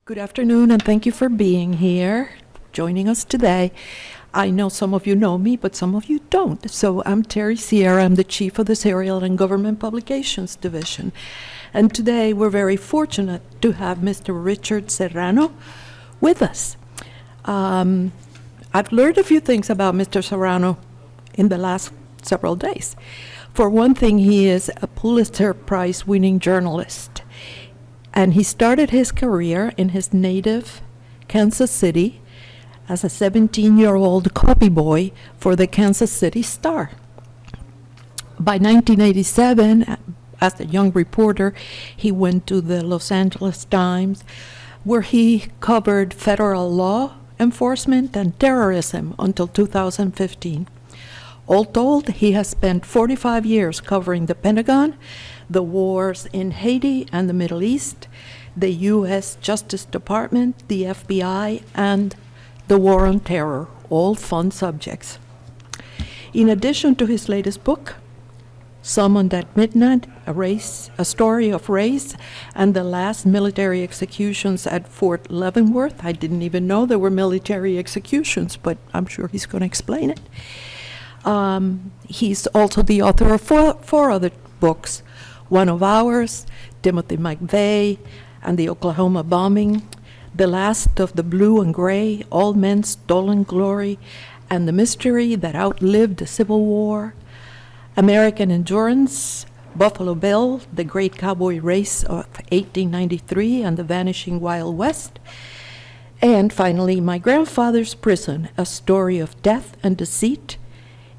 Good afternoon, and thank you for being here, joining us today. I know some of you know me, but some of you don't. So I'm Terry Sierra. I'm the chief of the Serial and Government Publications Division. And today we're very fortunate to have Mr. Richard Serrano with us. I've learned a few things about Mr. Serrano in the last several days. For one thing, he is a Pulitzer Prize-winning journalist. And he started his career in his native Kansas City as a 17-year-old copy boy for the Kansas City Star. By 1987, as a young reporter, he went to the Los Angeles Times, where he covered federal law enforcement and terrorism until 2015. All told, he has spent 45 years covering the Pentagon, the wars in Haiti and the Middle East, the U.S. Justice Department, the FBI, and the war on terror, all fun subjects. In addition to his latest book, Summoned at Midnight, a story of race, and the last military executions at Fort Leavenworth. I didn't even know there were military executions, but I'm sure he's going to explain it. He's also the author of four other books, One of Ours, Timothy McVeigh, and the Oklahoma Bombing, The Last of the Blue and Gray, All Men's Stolen Glory, and The Mystery That Outlived the Civil War, American Endurance, Buffalo Bill, The Great Cowboy Race of 1893 and the Vanishing Wild West, and finally, My Grandfather's Prison, a story of death and deceit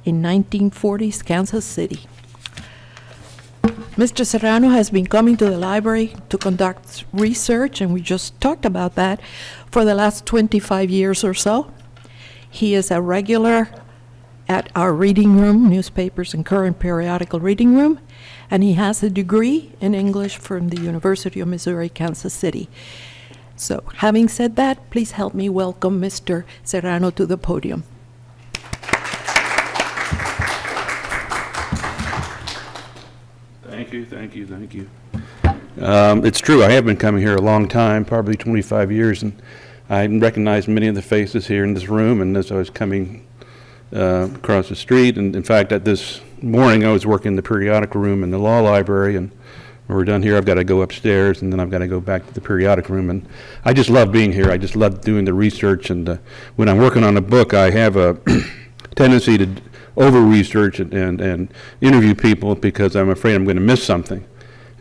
in 1940s Kansas City. Mr. Serrano has been coming to the library to conduct research, and we just talked about that, for the last 25 years or so. He is a regular at our reading room, newspapers and current periodical reading room, and he has a degree in English from the University of Missouri, Kansas City. So, having said that, please help me welcome Mr. Serrano to the podium. Thank you. It's true, I have been coming here a long time, probably 25 years, and I recognized many of the faces here in this room, and as I was coming across the street, and in fact, at this morning, I was working in the periodical room in the law library, and when we're done here, I've got to go upstairs, and then I've got to go back to the periodic room, and I just love being here. I just love doing the research, and when I'm working on a book, I have a tendency to over-research and interview people because I'm afraid I'm going to miss something.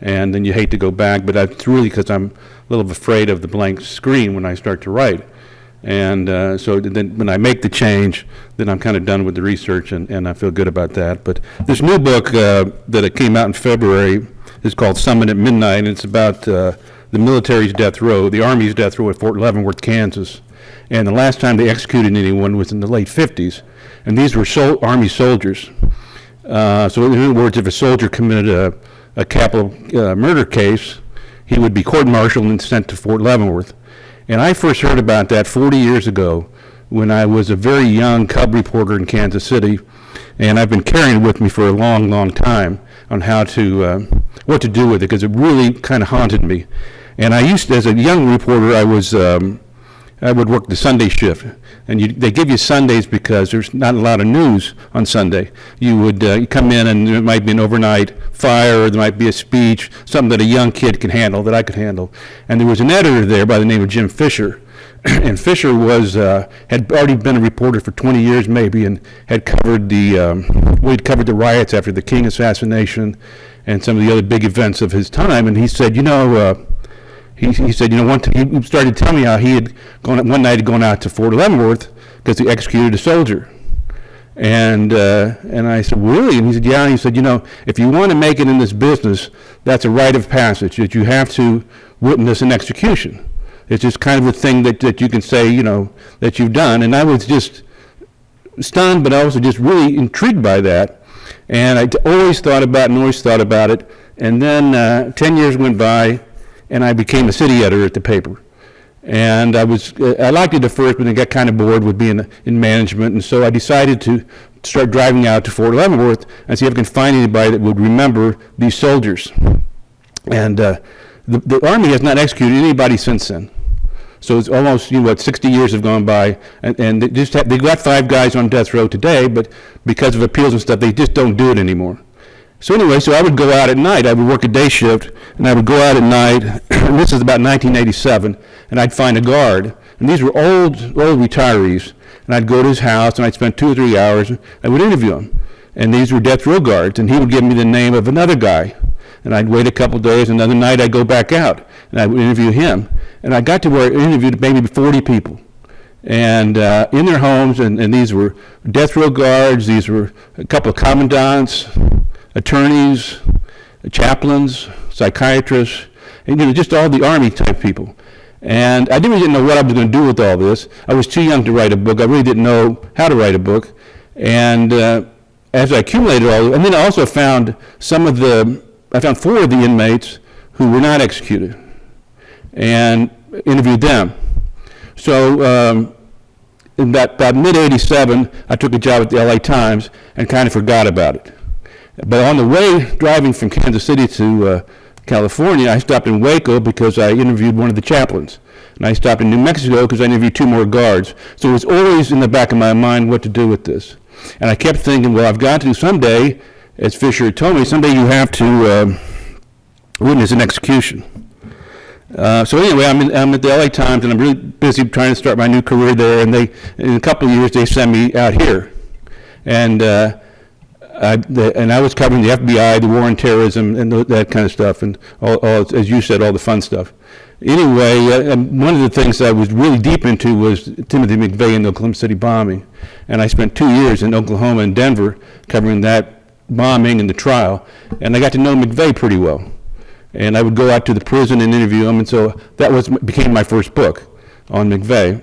And then you hate to go back, but that's really because I'm a little afraid of the blank screen when I start to write. And so then when I make the change, then I'm kind of done with the research, and I feel good about that. But this new book that came out in February is called Summoned at Midnight, and it's about the military's death row, the Army's death row at Fort Leavenworth, Kansas. And the last time they executed anyone was in the late 50s. And these were Army soldiers. So in other words, if a soldier committed a capital murder case, he would be court-martialed and sent to Fort Leavenworth. And I first heard about that 40 years ago when I was a very young cub reporter in Kansas City. And I've been carrying it with me for a long, long time on how to, what to do with it, because it really kind of haunted me. And I used to, as a young reporter, I would work the Sunday shift, and they give you Sundays because there's not a lot of news on Sunday. You would you come in, and there might be an overnight fire, or there might be a speech, something that a young kid can handle, that I could handle. And there was an editor there by the name of Jim Fisher, and Fisher had already been a reporter for 20 years maybe, and had covered he'd covered the riots after the King assassination and some of the other big events of his time. And he said, He said, he started telling me how he had one night gone out to Fort Leavenworth because he executed a soldier. And I said, really? And he said, yeah. And he said, if you want to make it in this business, that's a rite of passage, that you have to witness an execution. It's just kind of a thing that you can say, that you've done. And I was just stunned, but also just really intrigued by that. And I always thought about it. And then 10 years went by, and I became a city editor at the paper. And I liked it at first, but then got kind of bored with being in management, and so I decided to start driving out to Fort Leavenworth and see if I can find anybody that would remember these soldiers. And the Army has not executed anybody since then. So it's almost, 60 years have gone by, and they got 5 guys on death row today, but because of appeals and stuff, they just don't do it anymore. So anyway, I would go out at night. I would work a day shift, and I would go out at night, and this is about 1987, and I'd find a guard. And these were old retirees. And I'd go to his house, and I'd spend 2 or 3 hours, and I would interview him. And these were death row guards, and he would give me the name of another guy. And I'd wait a couple days, another night I'd go back out, and I would interview him. And I got to where I interviewed maybe 40 people. And in their homes, and these were death row guards, these were a couple of commandants, attorneys, chaplains, psychiatrists, and just all the Army type people. And I didn't know what I was going to do with all this. I was too young to write a book. I really didn't know how to write a book. And as I accumulated all, and then I also found I found 4 of the inmates who were not executed, and interviewed them. So in about mid-'87, I took a job at the LA Times and kind of forgot about it. But on the way driving from Kansas City to California, I stopped in Waco because I interviewed one of the chaplains. And I stopped in New Mexico because I interviewed 2 more guards. So it was always in the back of my mind what to do with this. And I kept thinking, well, I've got to someday, as Fisher told me, someday you have to witness an execution. So anyway, I'm at the LA Times, and I'm really busy trying to start my new career there. And in a couple of years, they sent me out here. And I was covering the FBI, the war on terrorism, and that kind of stuff, and all, as you said, all the fun stuff. Anyway, one of the things I was really deep into was Timothy McVeigh and the Oklahoma City bombing. And I spent 2 years in Oklahoma and Denver covering that bombing and the trial. And I got to know McVeigh pretty well. And I would go out to the prison and interview him, and so that became my first book on McVeigh.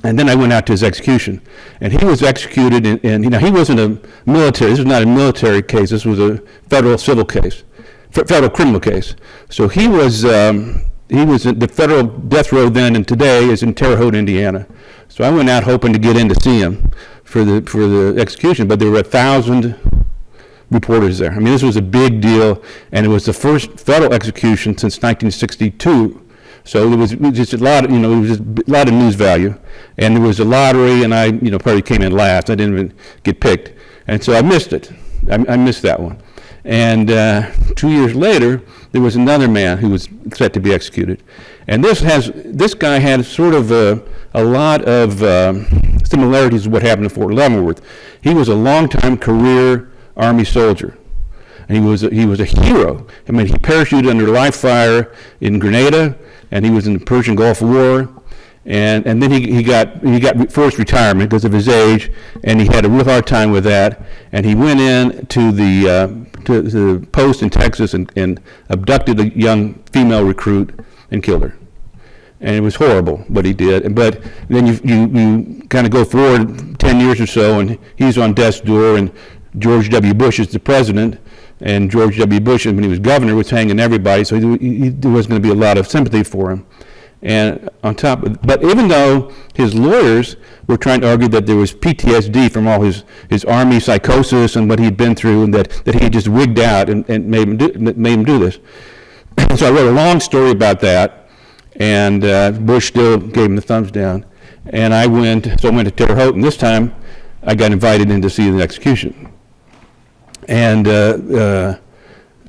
And then I went out to his execution. And he was executed, and he wasn't a military, this was not a military case, this was a federal civil case, federal criminal case. So he was the federal death row then, and today is in Terre Haute, Indiana. So I went out hoping to get in to see him for the execution, but there were 1,000 reporters there. I mean, this was a big deal, and it was the first federal execution since 1962. So there was just a lot of, it was just a lot of news value, and there was a lottery, and I, probably came in last. I didn't even get picked, and so I missed it. I missed that one. And 2 years later, there was another man who was set to be executed, and this guy had sort of a lot of similarities to what happened in Fort Leavenworth. He was a long-time career Army soldier. And he was a hero. I mean, he parachuted under live fire in Grenada, and he was in the Persian Gulf War, and then he got forced retirement because of his age, and he had a real hard time with that. And he went in to the post in Texas and abducted a young female recruit and killed her. And it was horrible what he did. But then you kind of go forward 10 years or so, and he's on death's door, and George W. Bush is the president. And George W. Bush, when he was governor, was hanging everybody, so there was going to be a lot of sympathy for him. And but even though his lawyers were trying to argue that there was PTSD from all his Army psychosis and what he'd been through, and that he had just wigged out and made him do this. So I wrote a long story about that, and Bush still gave him the thumbs down. And I went to Terre Haute, and this time I got invited in to see the execution. And Terre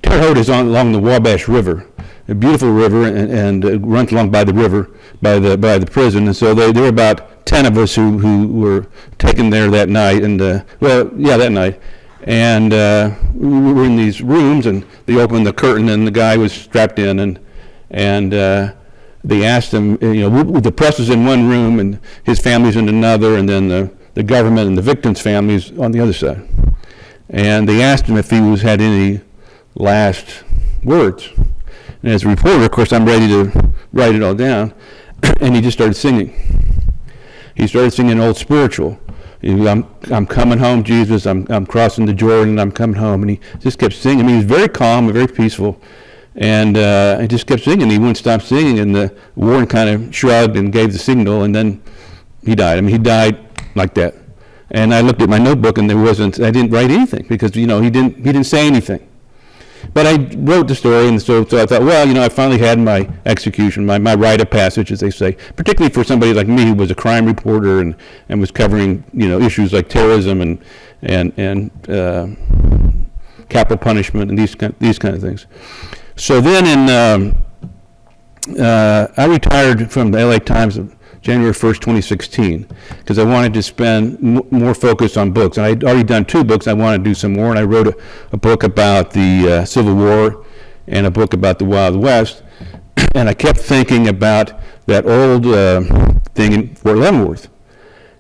Haute is along the Wabash River, a beautiful river, and runs along by the river, by the prison. And so there were about 10 of us who were taken there that night, and that night. And we were in these rooms, and they opened the curtain, and the guy was strapped in, and they asked him, the press was in one room, and his family's in another, and then the government and the victims' families on the other side. And they asked him if he had any last words. And as a reporter, of course, I'm ready to write it all down. And he just started singing. He started singing old spiritual. I'm coming home, Jesus. I'm crossing the Jordan. I'm coming home. And he just kept singing. I mean, he was very calm and very peaceful. And he just kept singing. He wouldn't stop singing. And the warden kind of shrugged and gave the signal. And then he died. I mean, he died like that. And I looked at my notebook, and I didn't write anything because, he didn't say anything. But I wrote the story, and so I thought, well, I finally had my execution, my rite of passage, as they say, particularly for somebody like me who was a crime reporter and was covering, issues like terrorism and capital punishment and these kind of things. So then I retired from the LA Times January 1st, 2016, because I wanted to spend more focus on books. And I'd already done 2 books. I wanted to do some more, and I wrote a book about the Civil War and a book about the Wild West. And I kept thinking about that old thing in Fort Leavenworth.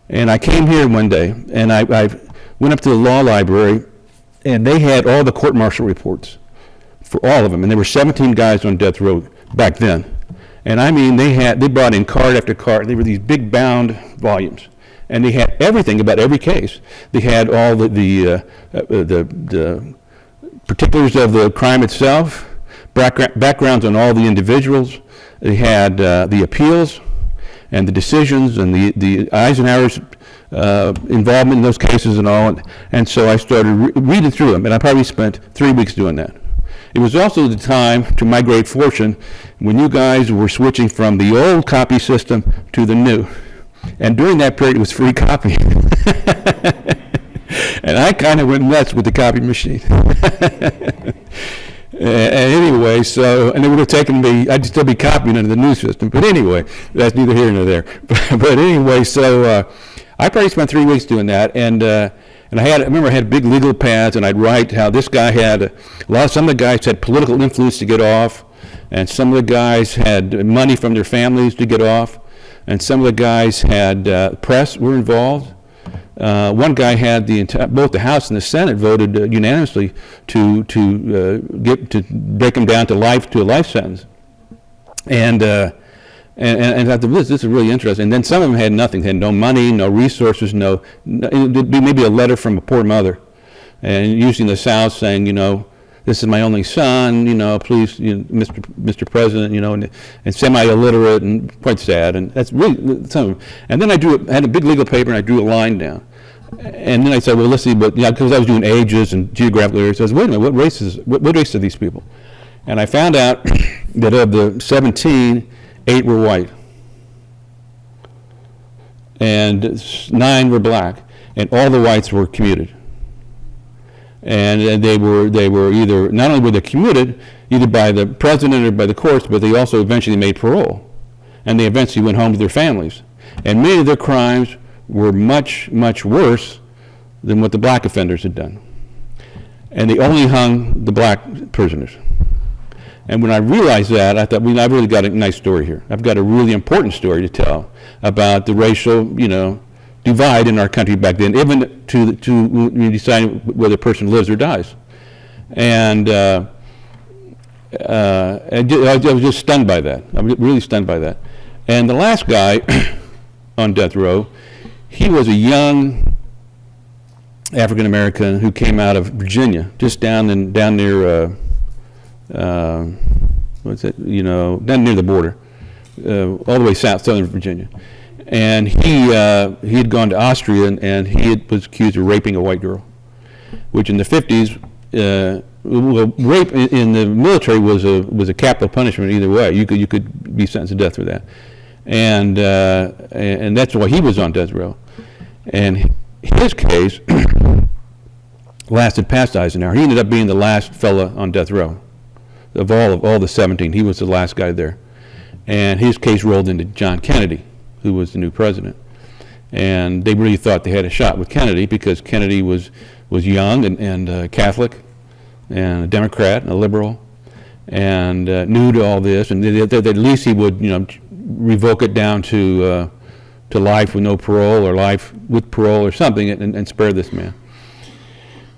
And I came here one day, and I went up to the law library, and they had all the court-martial reports for all of them. And there were 17 guys on death row back then. And I mean, they brought in card after card. They were these big bound volumes, and they had everything about every case. They had all the particulars of the crime itself, backgrounds on all the individuals. They had the appeals and the decisions and the Eisenhower's involvement in those cases and all. And so I started reading through them, and I probably spent 3 weeks doing that. It was also the time, to my great fortune, when you guys were switching from the old copy system to the new. And during that period, it was free copy. And I kind of went nuts with the copy machine. Anyway, and it would have taken me, I'd still be copying under the new system. But anyway, that's neither here nor there. But anyway, so I probably spent 3 weeks doing that. And I remember I had big legal pads, and I'd write how this guy had some of the guys had political influence to get off, and some of the guys had money from their families to get off, and some of the guys had press were involved. One guy had both the House and the Senate voted unanimously to break him down to a life sentence, and I thought, this is really interesting. And then some of them had nothing, had no money, no resources, it'd be maybe a letter from a poor mother, and using the South saying, this is my only son, please, Mr. President, and semi-illiterate and quite sad. And that's really some of them. And then I had a big legal paper, and I drew a line down. And then I said, well, let's see, because I was doing ages and geographical areas, I said, wait a minute, what race are these people? And I found out that of the 17, 8 were white, and 9 were black, and all the whites were commuted. And they were either, not only were they commuted, either by the president or by the courts, but they also eventually made parole. And they eventually went home to their families. And many of their crimes were much, much worse than what the black offenders had done. And they only hung the black prisoners. And when I realized that, I thought, I've really got a nice story here. I've got a really important story to tell about the racial, divide in our country back then, even to deciding whether a person lives or dies. And I was just stunned by that. I was really stunned by that. And the last guy on death row, he was a young African American who came out of Virginia, just down near. Down near the border, all the way southern Virginia, and he had gone to Austria, and he was accused of raping a white girl, which in the 50s, rape in the military was a capital punishment either way. You could be sentenced to death for that, and that's why he was on death row, and his case lasted past Eisenhower. He ended up being the last fella on death row. Of all the 17, he was the last guy there. And his case rolled into John Kennedy, who was the new president. And they really thought they had a shot with Kennedy because Kennedy was young and Catholic and a Democrat and a liberal and new to all this. And at least he would, revoke it down to life with no parole or life with parole or something and spare this man.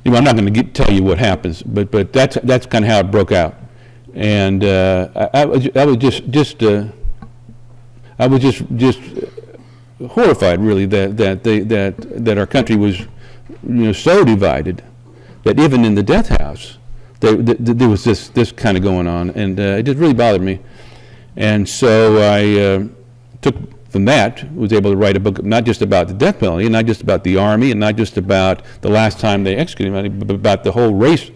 I'm not going to tell you what happens, but that's kind of how it broke out. And I was just horrified, really, that our country was, so divided that even in the death house there was this kind of going on, and it just really bothered me. And so I took from that, was able to write a book not just about the death penalty, and not just about the Army, and not just about the last time they executed anybody, but about the whole race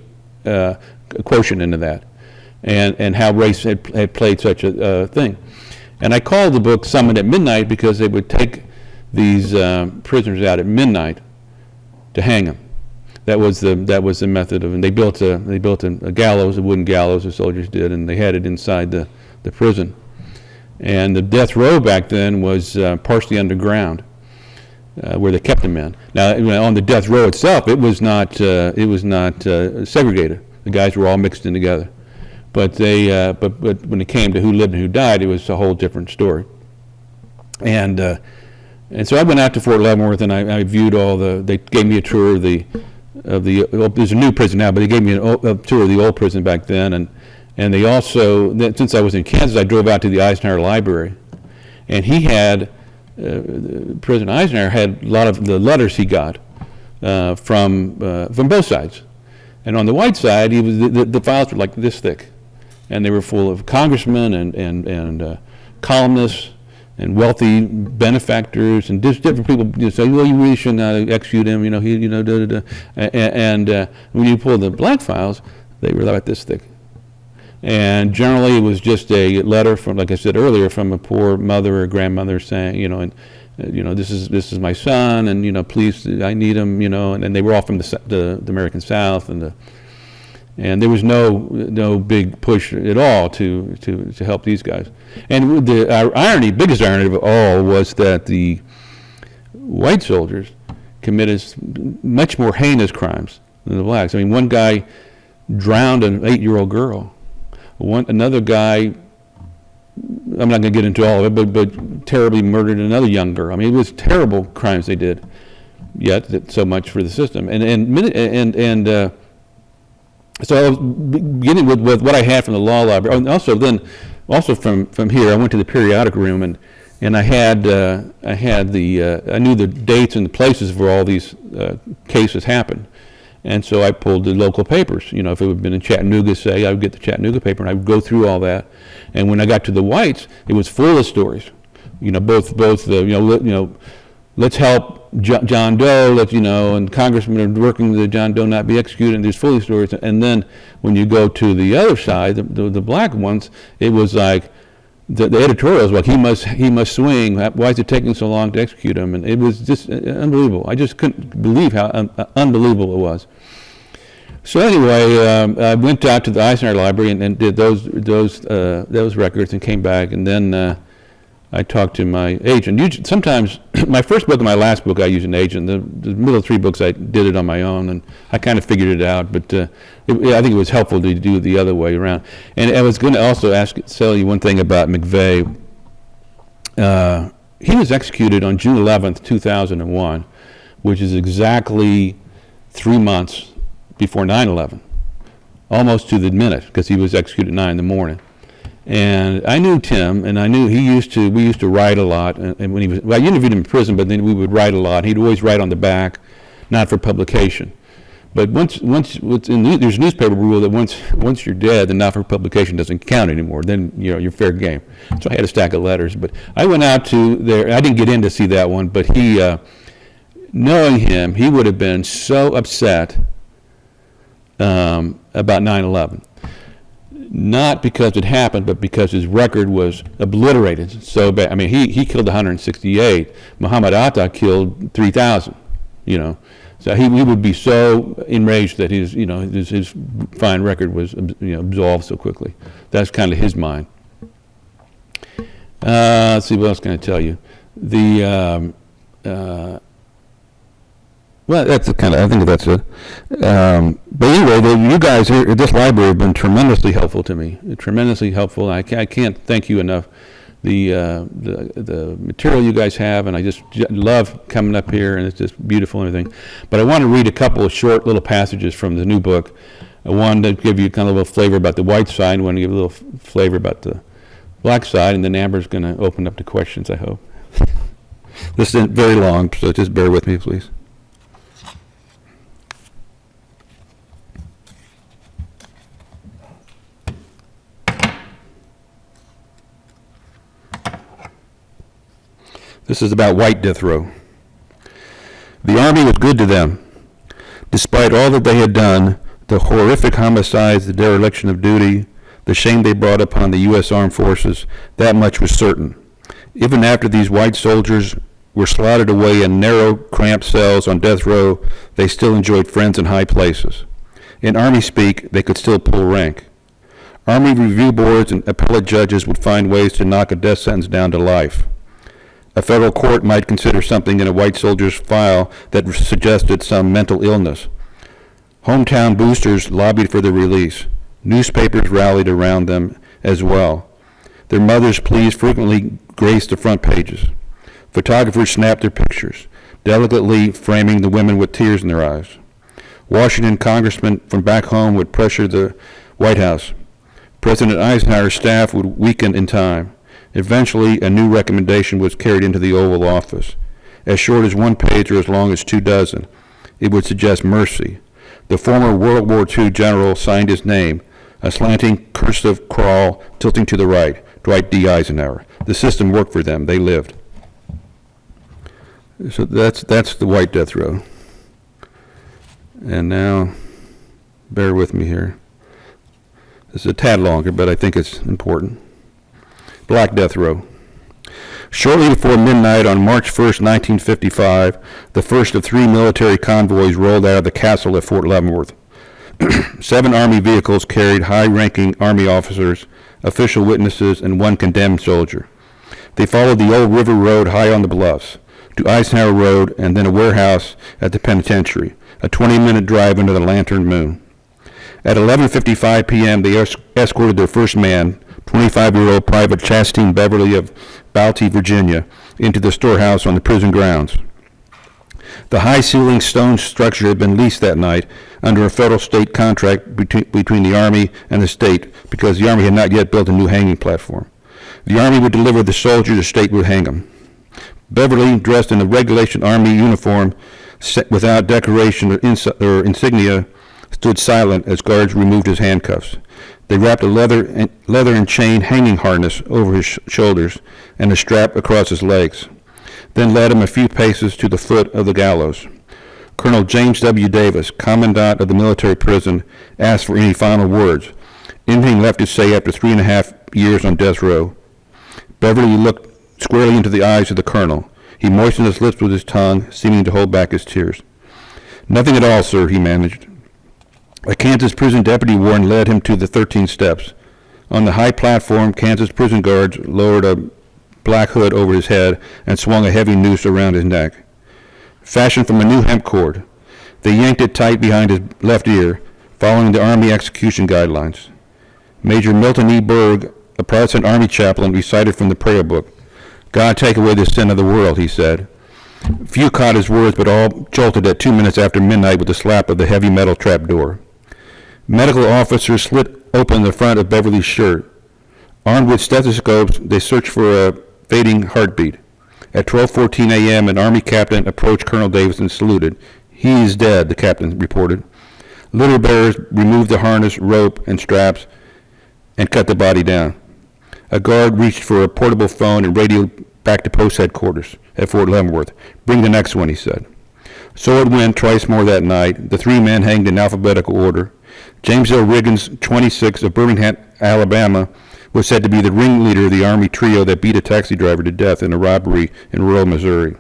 quotient into that, and how race had played such a thing. And I called the book Summoned at Midnight because they would take these prisoners out at midnight to hang them. That was the method of, and they built a gallows, a wooden gallows, the soldiers did, and they had it inside the prison. And the death row back then was partially underground, where they kept the men. Now, on the death row itself, it was not segregated. The guys were all mixed in together. But but when it came to who lived and who died, it was a whole different story. And so I went out to Fort Leavenworth, and I viewed all they gave me a tour of there's a new prison now, but they gave me a tour of the old prison back then, and they also, since I was in Kansas, I drove out to the Eisenhower Library, and he had, President Eisenhower had a lot of the letters he got from both sides. And on the white side, the files were like this thick, and they were full of congressmen and columnists and wealthy benefactors and different people say, well, you really shouldn't execute him, and when you pull the black files, they were about this thick. And generally, it was just a letter from, like I said earlier, from a poor mother or grandmother saying, this is my son, and please, I need him, and they were all from the American South, and there was no big push at all to help these guys. And the biggest irony of all was that the white soldiers committed much more heinous crimes than the blacks. I mean, one guy drowned an 8-year-old girl. Another guy, I'm not going to get into all of it, but terribly murdered another young girl. I mean, it was terrible crimes they did. Yet, so much for the system. So I was beginning with what I had from the law library. And also from here, I went to the periodic room, and I knew the dates and the places where all these cases happened. And so I pulled the local papers. If it had been in Chattanooga, say, I would get the Chattanooga paper, and I would go through all that. And when I got to the whites, it was full of stories. Let's help John Doe, and congressmen are working the John Doe not be executed, and there's full of stories. And then when you go to the other side, the black ones, it was like, the editorials were like, he must swing. Why is it taking so long to execute him? And it was just unbelievable. I just couldn't believe how unbelievable it was. So anyway, I went out to the Eisenhower Library and did those records and came back, and then I talked to my agent. Sometimes, my first book and my last book, I used an agent. The middle 3 books, I did it on my own, and I kind of figured it out. But I think it was helpful to do it the other way around. And I was going to also tell you one thing about McVeigh. He was executed on June 11th, 2001, which is exactly 3 months before 9/11, almost to the minute, because he was executed at 9 in the morning. And I knew Tim, and I knew we used to write a lot. And when I interviewed him in prison, but then we would write a lot. He'd always write on the back, not for publication. But there's a newspaper rule that once you're dead, the not for publication doesn't count anymore. Then you're fair game. So I had a stack of letters. But I went out to there. I didn't get in to see that one, but he, knowing him, he would have been so upset about 9/11. Not because it happened, but because his record was obliterated so bad. I mean, he killed 168. Muhammad Atta killed 3,000. So he would be so enraged that his fine record was absolved so quickly. That's kind of his mind. Let's see, what else can I tell you? Well, I think that's it. But anyway, you guys here at this library have been tremendously helpful to me. Tremendously helpful. I can't thank you enough. The material you guys have, and I just love coming up here, and it's just beautiful and everything. But I want to read a couple of short little passages from the new book. One to give you kind of a little flavor about the white side, one to give a little flavor about the black side, and then Amber's going to open up to questions, I hope. This isn't very long, so just bear with me, please. This is about white death row. The Army was good to them. Despite all that they had done, The horrific homicides, the dereliction of duty, the shame they brought upon the U.S. Armed Forces, that much was certain. Even after these white soldiers were slotted away in narrow, cramped cells on death row, they still enjoyed friends in high places. In Army speak, they could still pull rank. Army review boards and appellate judges would find ways to knock a death sentence down to life. A federal court might consider something in a white soldier's file that suggested some mental illness. Hometown boosters lobbied for their release. Newspapers rallied around them as well. Their mothers' pleas frequently graced the front pages. Photographers snapped their pictures, delicately framing the women with tears in their eyes. Washington congressmen from back home would pressure the White House. President Eisenhower's staff would weaken in time. Eventually, a new recommendation was carried into the Oval Office. As short as one page or as long as 2 dozen, it would suggest mercy. The former World War II general signed his name, a slanting cursive crawl tilting to the right, Dwight D. Eisenhower. The system worked for them. They lived. So that's the white death row. And now, bear with me here. This is a tad longer, but I think it's important. Black death row. Shortly before midnight on March 1st, 1955, the first of 3 military convoys rolled out of the castle at Fort Leavenworth. 7 Army vehicles carried high-ranking Army officers, official witnesses, and 1 condemned soldier. They followed the old river road high on the bluffs to Eisenhower Road and then a warehouse at the penitentiary, a 20-minute drive under the lantern moon. At 11:55 p.m., they escorted their first man, 25-year-old Private Chastine Beverly of Balti, Virginia, into the storehouse on the prison grounds. The high-ceilinged stone structure had been leased that night under a federal-state contract between the Army and the state because the Army had not yet built a new hanging platform. The Army would deliver the soldier, the state would hang him. Beverly, dressed in a regulation Army uniform without decoration or insignia, stood silent as guards removed his handcuffs. They wrapped a leather and chain hanging harness over his shoulders and a strap across his legs, then led him a few paces to the foot of the gallows. Colonel James W. Davis, commandant of the military prison, asked for any final words, anything left to say after 3.5 years on death row. Beverly looked squarely into the eyes of the colonel. He moistened his lips with his tongue, seeming to hold back his tears. Nothing at all, sir, he managed. A Kansas prison deputy warden led him to the 13 steps. On the high platform, Kansas prison guards lowered a black hood over his head and swung a heavy noose around his neck. Fashioned from a new hemp cord, they yanked it tight behind his left ear, following the Army execution guidelines. Major Milton E. Berg, a Protestant Army chaplain, recited from the prayer book. God, take away the sin of the world, he said. Few caught his words, but all jolted at 2 minutes after midnight with the slap of the heavy metal trap door. Medical officers slit open the front of Beverly's shirt. Armed with stethoscopes, they searched for a fading heartbeat. At 12:14 a.m., an Army captain approached Colonel Davis and saluted. He is dead, the captain reported. Litter bearers removed the harness, rope, and straps and cut the body down. A guard reached for a portable phone and radioed back to post headquarters at Fort Leavenworth. Bring the next one, he said. So it went twice more that night. The 3 men hanged in alphabetical order. James L. Riggins, 26, of Birmingham, Alabama, was said to be the ringleader of the Army trio that beat a taxi driver to death in a robbery in rural Missouri.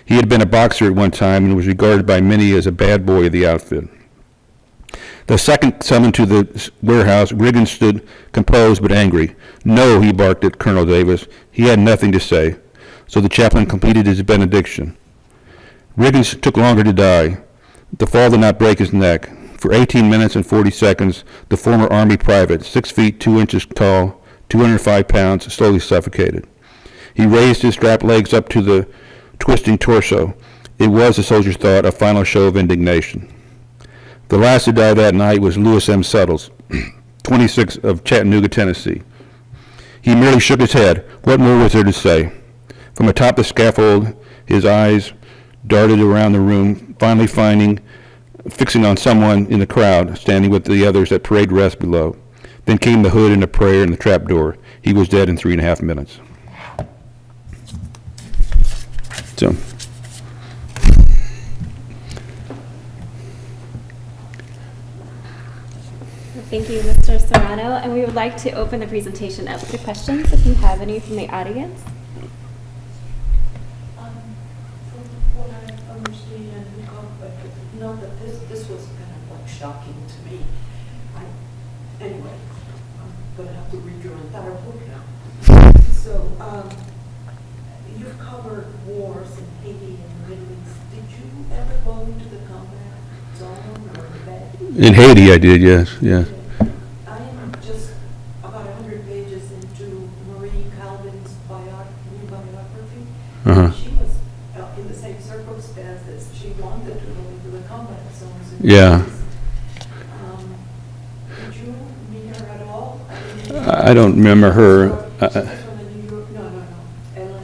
He had been a boxer at one time and was regarded by many as a bad boy of the outfit. The second summoned to the warehouse, Riggins stood composed but angry. No, he barked at Colonel Davis. He had nothing to say. So the chaplain completed his benediction. Riggins took longer to die. The fall did not break his neck. For 18 minutes and 40 seconds, the former Army private, 6 feet 2 inches tall, 205 pounds, slowly suffocated. He raised his strapped legs up to the twisting torso. It was, the soldiers thought, a final show of indignation. The last to die that night was Lewis M. Suttles, 26, of Chattanooga, Tennessee. He merely shook his head. What more was there to say? From atop the scaffold, his eyes darted around the room, finally fixing on someone in the crowd, standing with the others at parade rest below. Then came the hood and the prayer and the trap door. He was dead in 3.5 minutes. So, Thank you, Mr. Serrano. And we would like to open the presentation up to questions if you have any from the audience. From what I understand, not that this was kind of like shocking to me. Anyway, I'm going to have to read your entire book now. So, you've covered wars in Haiti and the Middle East. Did you ever go into the combat zone or the bed? In Haiti, I did, yes, yes. I am just about 100 pages into Marie Calvin's new biography. Uh-huh. She was in the same circumstances. She wanted to go into the combat zones. Yeah. Did you meet her at all? I don't remember her. She was from the New York, no, Atlanta,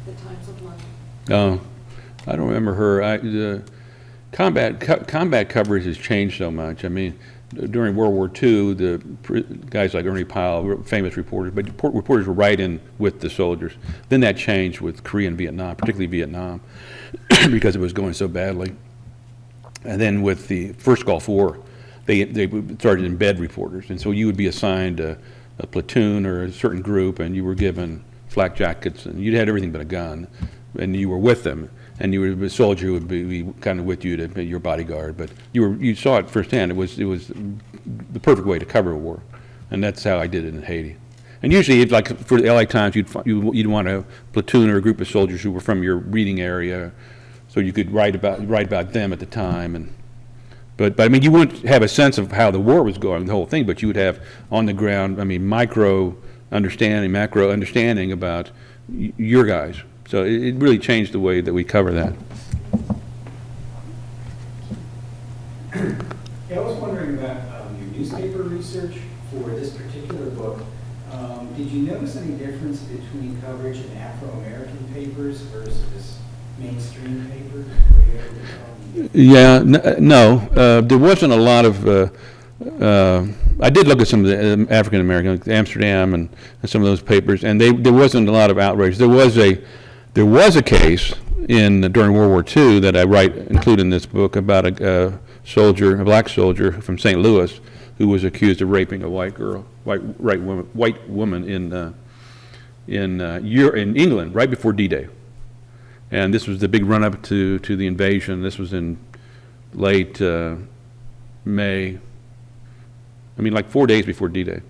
the Times of London. Oh, I don't remember her. The combat coverage has changed so much. I mean, during World War II, guys like Ernie Pyle, were famous reporters, but reporters were right in with the soldiers. Then that changed with Korea and Vietnam, particularly Vietnam, because it was going so badly. And then with the first Gulf War, they started to embed reporters, and so you would be assigned a platoon or a certain group, and you were given flak jackets, and you had everything but a gun, and you were with them. And a soldier would be kind of with you to be your bodyguard, but you saw it firsthand. It was the perfect way to cover a war, and that's how I did it in Haiti. And usually, like for the LA Times, you'd want a platoon or a group of soldiers who were from your reading area, so you could write about them at the time. But I mean, you wouldn't have a sense of how the war was going, the whole thing, but you would have on the ground, I mean, macro understanding about your guys. So it really changed the way that we cover that. Yeah, I was wondering about your newspaper research for this particular book. Did you notice any difference between coverage in Afro-American papers versus mainstream papers? Yeah, no. There wasn't a lot of. I did look at some of the African American, like Amsterdam and some of those papers, and there wasn't a lot of outrage. There was a case during World War II that I include in this book about a black soldier from St. Louis who was accused of raping a white woman in England right before D-Day. And this was the big run-up to the invasion. This was in late May. I mean, like 4 days before D-Day.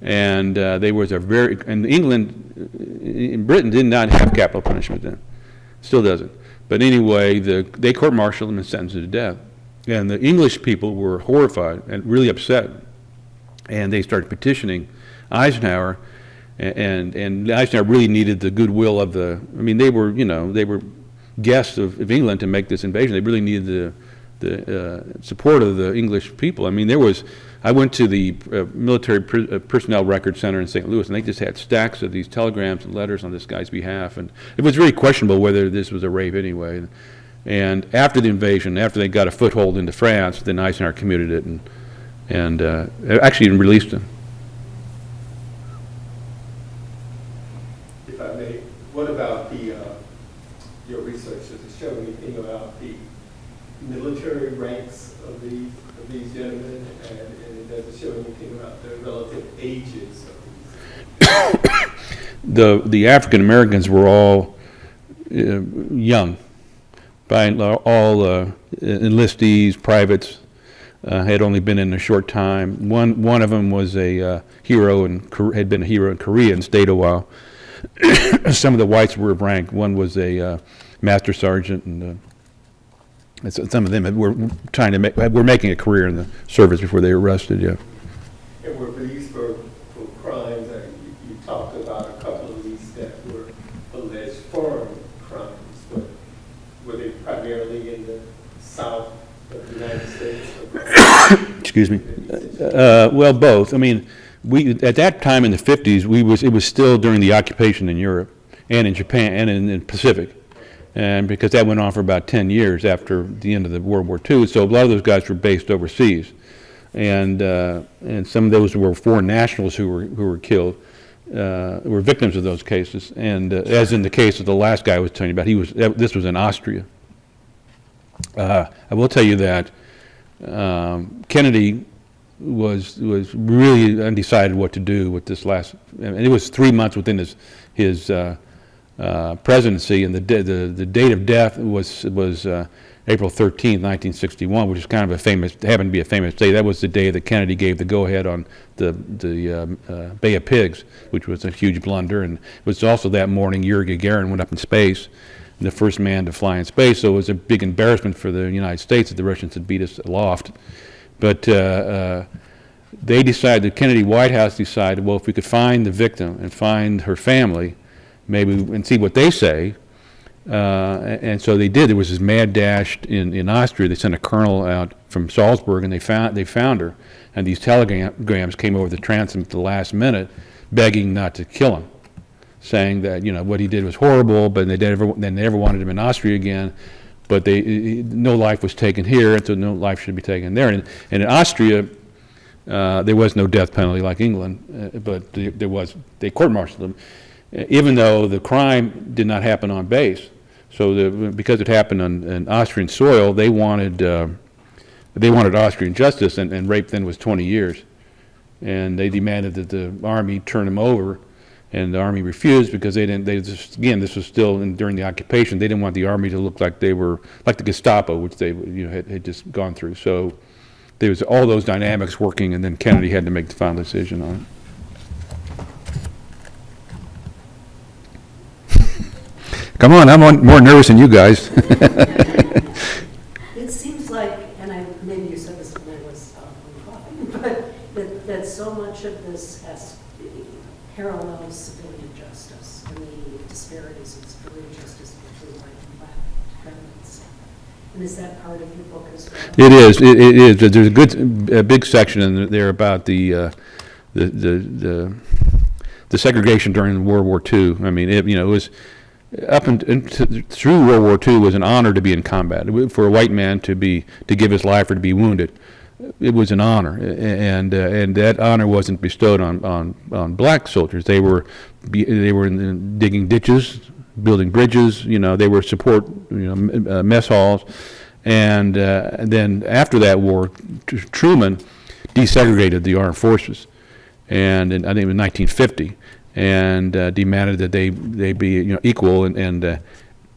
And Britain did not have capital punishment then. Still doesn't. But anyway, they court-martialed him and sentenced him to death. And the English people were horrified and really upset. And they started petitioning Eisenhower. And Eisenhower really needed the goodwill of they were guests of England to make this invasion. They really needed the support of the English people. I mean, I went to the military personnel record center in St. Louis, and they just had stacks of these telegrams and letters on this guy's behalf, and it was really questionable whether this was a rape anyway. And after the invasion, after they got a foothold into France, then Eisenhower commuted it and actually even released him. If I may, what about your research? Does it show anything about the military ranks of these gentlemen, and does it show anything about the relative ages of these? The African Americans were all young, all enlistees, privates. Had only been in a short time. One of them was a hero and had been a hero in Korea and stayed a while. Some of the whites were of rank. One was a master sergeant, and some of them were making a career in the service before they were arrested. Yeah. And were these for crimes? You talked about a couple of these that were alleged foreign crimes, but were they primarily in the South of the United States? Excuse me. Well, both. I mean, at that time in the 50s, it was still during the occupation in Europe and in Japan and in the Pacific. And because that went on for about 10 years after the end of the World War II, so a lot of those guys were based overseas, and some of those were foreign nationals who were killed, were victims of those cases. And as in the case of the last guy I was telling you about, this was in Austria. I will tell you that Kennedy really undecided what to do with this last, and it was 3 months within his presidency, and the date of death was April 13th, 1961, which is kind of happened to be a famous day. That was the day that Kennedy gave the go-ahead on the Bay of Pigs, which was a huge blunder, and it was also that morning Yuri Gagarin went up in space, the first man to fly in space, so it was a big embarrassment for the United States that the Russians had beat us aloft. But they decided, the Kennedy White House decided, well, if we could find the victim and find her family, maybe, and see what they say, and so they did. There was this mad dash in Austria. They sent a colonel out from Salzburg, and they found her, and these telegrams came over the transom at the last minute, begging not to kill him, saying that, you know, what he did was horrible, but they never wanted him in Austria again. But no life was taken here, and so no life should be taken there. And in Austria, there was no death penalty like England, but they court-martialed them, even though the crime did not happen on base. So because it happened on Austrian soil, they wanted Austrian justice, and rape then was 20 years. And they demanded that the army turn him over, and the army refused because again, this was still during the occupation. They didn't want the army to look like they were like the Gestapo, which they had just gone through. So there was all those dynamics working, and then Kennedy had to make the final decision on it. Come on, I'm more nervous than you guys. It seems like, and maybe you said this when I was talking, but that so much of this parallels civilian justice and the disparities in civilian justice between white and black defendants. And is that part of your book as well? It is. It is. There's a big section in there about the segregation during World War II. I mean, it was up through World War II was an honor to be in combat. For a white man to give his life or to be wounded, it was an honor, and that honor wasn't bestowed on black soldiers. They were digging ditches, building bridges. They were support mess halls, and then after that war, Truman desegregated the armed forces, and I think it was 1950. And demanded that they be equal,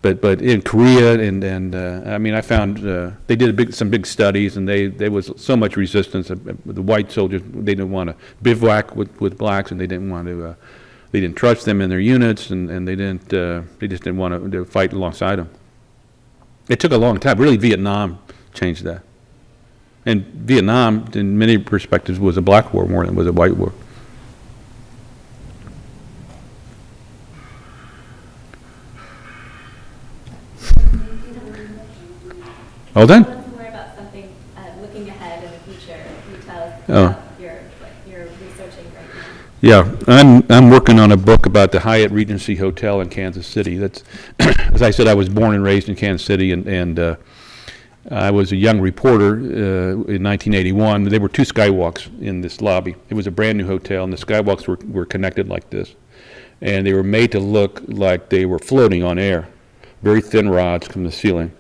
but in Korea I mean, I found they did some big studies, and there was so much resistance. The white soldiers, they didn't want to bivouac with blacks, and they didn't trust them in their units, and they just didn't want to fight alongside them. It took a long time. Really, Vietnam changed that, and Vietnam, in many perspectives, was a black war more than it was a white war. All done? Let's more about something looking ahead in the future. Can you tell us about what you're researching right now? Yeah, I'm working on a book about the Hyatt Regency Hotel in Kansas City. That's, as I said, I was born and raised in Kansas City, and I was a young reporter in 1981. There were 2 skywalks in this lobby. It was a brand new hotel, and the skywalks were connected like this, and they were made to look like they were floating on air. Very thin rods from the ceiling.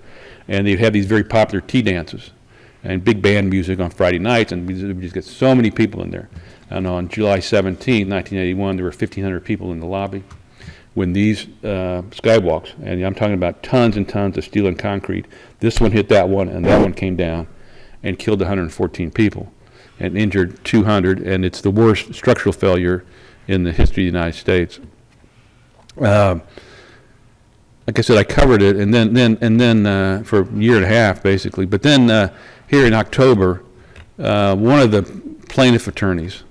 And they'd have these very popular tea dances and big band music on Friday nights, and we just get so many people in there. And on July 17, 1981, there were 1,500 people in the lobby when these skywalks, and I'm talking about tons and tons of steel and concrete, this one hit that one, and that one came down and killed 114 people and injured 200, and it's the worst structural failure in the history of the United States. Like I said, I covered it, and then for a year and a half, basically. But then here in October, one of the plaintiff attorneys,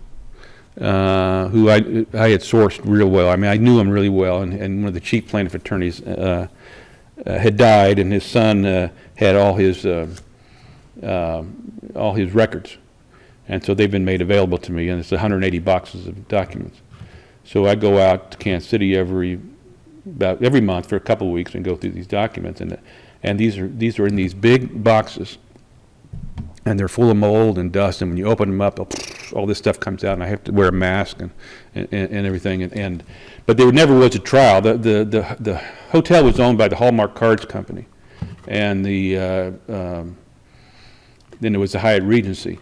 who I had sourced real well. I mean, I knew him really well, and one of the chief plaintiff attorneys had died, and his son had all his records, and so they've been made available to me, and it's 180 boxes of documents. So I go out to Kansas City about every month for a couple of weeks and go through these documents, and these are in these big boxes, and they're full of mold and dust, and when you open them up, all this stuff comes out, and I have to wear a mask and everything, but there never was a trial. The hotel was owned by the Hallmark Cards Company, and then there was the Hyatt Regency,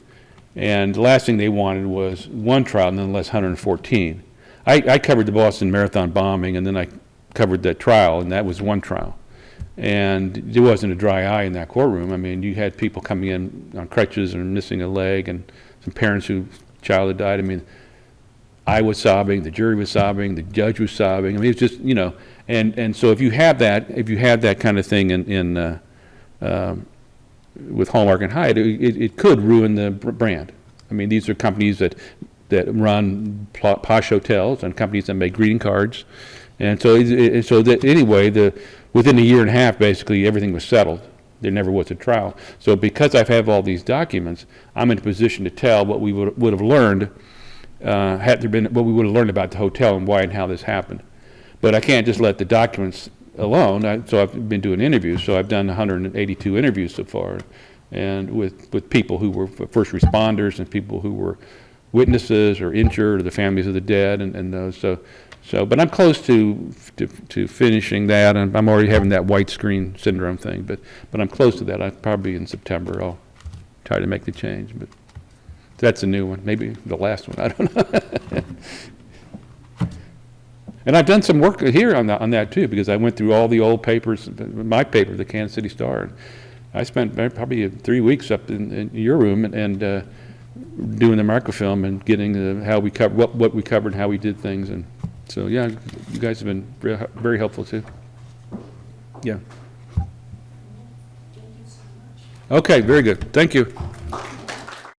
And the last thing they wanted was one trial, nonetheless 114. I covered the Boston Marathon bombing, and then I covered that trial, and that was one trial. And there wasn't a dry eye in that courtroom. I mean, you had people coming in on crutches and missing a leg, and some parents whose child had died. I mean, I was sobbing, the jury was sobbing, the judge was sobbing. I mean, it's just, you know, and so if you have that kind of thing with Hallmark and Hyatt, it could ruin the brand. I mean, these are companies that run posh hotels and companies that make greeting cards, and so that anyway, within a year and a half, basically everything was settled. There never was a trial. So because I have all these documents, I'm in a position to tell what we would have learned had there been what we would have learned about the hotel and why and how this happened. But I can't just let the documents alone. So I've been doing interviews. So I've done 182 interviews so far, and with people who were first responders and people who were witnesses or injured or the families of the dead and those. But I'm close to finishing that, and I'm already having that white screen syndrome thing. But I'm close to that. Probably in September I'll try to make the change. But that's a new one, maybe the last one. I don't know. And I've done some work here on that too, because I went through all the old papers, my paper, the Kansas City Star. I spent probably 3 weeks up in your room and doing the microfilm and getting how we cover what we covered, and how we did things, and so yeah, you guys have been very helpful too. Yeah. Thank you so much. Okay, very good. Thank you.